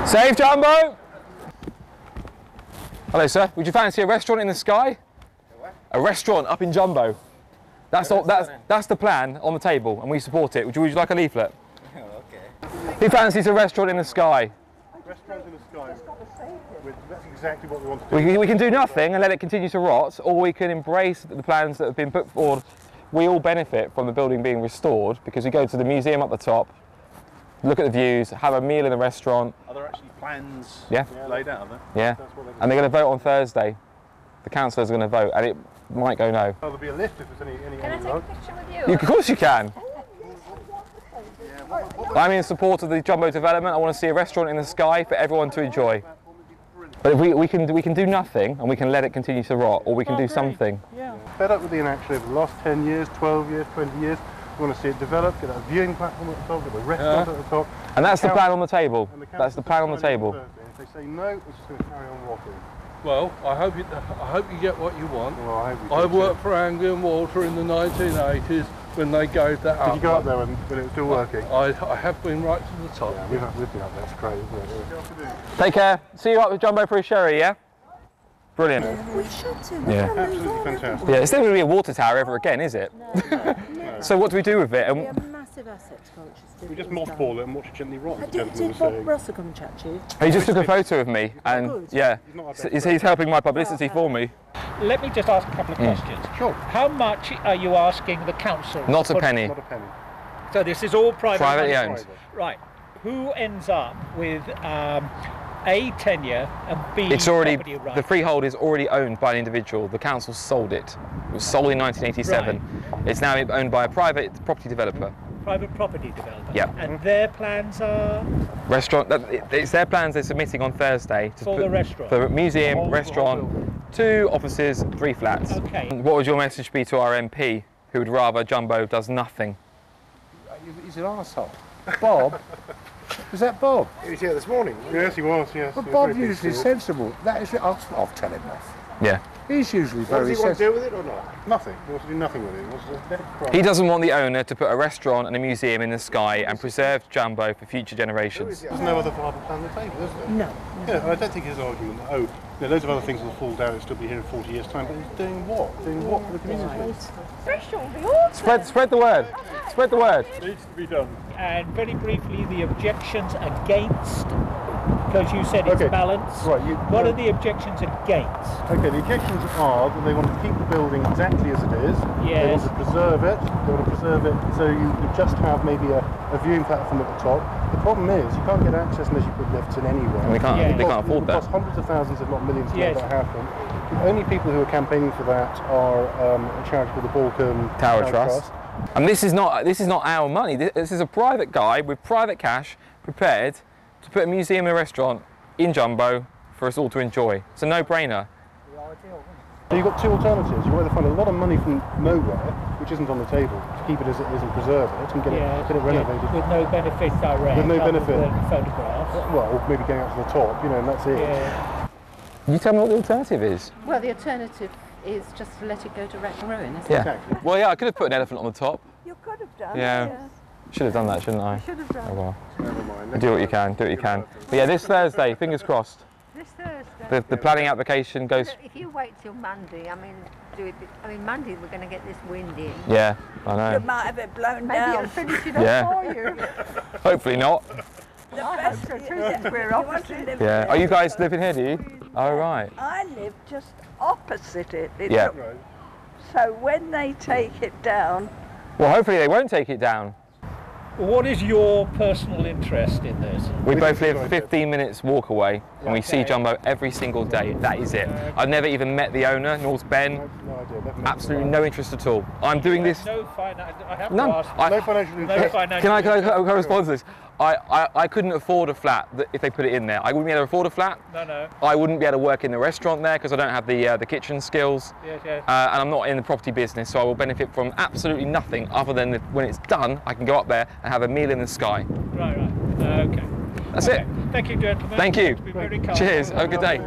Save, Jumbo! Hello, sir. Would you fancy a restaurant in the sky? A restaurant up in Jumbo. That's the plan on the table, and we support it. Would you like a leaflet? Okay. Who fancies a restaurant in the sky? Restaurant in the sky. That's exactly what we want to do. We can do nothing and let it continue to rot, or we can embrace the plans that have been put forward. We all benefit from the building being restored because we go to the museum up the top, look at the views, have a meal in the restaurant. Are there actually plans laid out of it? Yeah, and they're going to vote on Thursday. The councillors are going to vote, and it might go no. Oh, there'll be a lift if there's any Can I take a picture with you? Of course you can. I'm in support of the Jumbo development. I want to see a restaurant in the sky for everyone to enjoy. But if we can do nothing and we can let it continue to rot, or we can do something. Yeah. Fed up with the inaction over the last 10 years, 12 years, 20 years. We want to see it develop, get a viewing platform at the top, get a restaurant at the top. And that's the plan on the table. That's the plan on the table. If they say no, we're just going to carry on rotting. Well, I hope you get what you want. Well, I worked for Anglian Water in the 1980s when they gave that up. Did you go up there when it was still working? I have been right to the top. Yeah, we've been up there. It's great, isn't it? Take care. See you up with Jumbo for a sherry, yeah? Brilliant. We should do. Yeah. Absolutely fantastic. Yeah, it's never going to be a water tower ever again, is it? No. So what do we do with it? We have massive assets, Colchester. We just mothball it and watch it gently rot. Did Bob Russell come and chat to you? He just took a photo of me, and good? yeah, he's helping my publicity for me. Let me just ask a couple of questions. Sure. How much are you asking the council? Not a penny. Not a penny. So this is all Privately money? owned. Right. Who ends up with A, tenure, and B, It's already, property rights? the freehold is already owned by an individual. The council sold it. It was sold in 1987. It's now owned by a private property developer. Private property developer? Yeah. And their plans are? Restaurant, it's their plans they're submitting on Thursday. For the restaurant? For museum, restaurant, 2 offices, 3 flats. Okay. What would your message be to our MP, who would rather Jumbo does nothing? He's an arsehole. Bob? Was that Bob? He was here this morning. Yes, he was, yes. But Bob usually is sensible. That is it. I'll tell him off. Yeah. He's usually very sensible. What does he want to do with it or not? Nothing. He wants to do nothing with it. He wants to let it cry. He doesn't want the owner to put a restaurant and a museum in the sky and preserve Jumbo for future generations. There's no other viable plan on the table, is there? No. Yeah, I don't think his argument, loads of other things will fall down and still be here in 40 years' time, but he's doing what? Doing what for the community? Restaurant will be awesome. Spread the word. Spread the word. Needs to be done. And very briefly, the objections against, because you said it's balanced. Right, what are the objections against? Okay, the objections are that they want to keep the building exactly as it is. Yes. They want to preserve it. They want to preserve it so you could just have maybe a viewing platform at the top. The problem is you can't get access unless you put lifts in anywhere. And we can't. Yeah. They can't afford It that. costs hundreds of thousands, if not millions, to Yes. make that happen. The only people who are campaigning for that are a charity called the Balkan Tower Trust. And this is not our money. This is a private guy with private cash prepared to put a museum and a restaurant in Jumbo for us all to enjoy. It's a no-brainer. So you've got 2 alternatives. You either find a lot of money from nowhere, which isn't on the table, to keep it as it is and preserve it and get it renovated. With no benefit direct. With no other benefit. than photographs. Well, maybe going out to the top, and that's it. Yeah. Can you tell me what the alternative is? Well, the alternative is just to let it go to wreck and ruin, isn't it? Yeah. Exactly. Well, yeah, I could have put an elephant on the top. You could have done. Yeah. Should have done that, shouldn't I? Should have done. Oh well. Never mind. Do what you can. Do what you can. But yeah, this Thursday, fingers crossed. This Thursday. The planning application goes. If you wait till Monday, Monday we're going to get this wind in. Yeah, I know. You might have it blown down. Maybe it'll finish it Yeah. up for you. Hopefully not. I hope so too, since we're opposite. Yeah. Are you guys living here, do you? Oh, right. I live just opposite it. Yeah. So when they take it down... Well, hopefully they won't take it down. What is your personal interest in this? We both live 15 minutes walk away, and we see Jumbo every single day. That is it. I've never even met the owner, nor Ben. No idea. Absolutely no interest at all. I'm doing this. No financial. I have None. to ask. No financial interest. No financial. Can I respond to this? I couldn't afford a flat if they put it in there. I wouldn't be able to afford a flat. No. I wouldn't be able to work in the restaurant there because I don't have the kitchen skills. Yes. And I'm not in the property business, so I will benefit from absolutely nothing other than when it's done, I can go up there and have a meal in the sky. Right. Okay. That's it. Thank you, gentlemen. Thank you. It's been very kind. Cheers. Have a good day.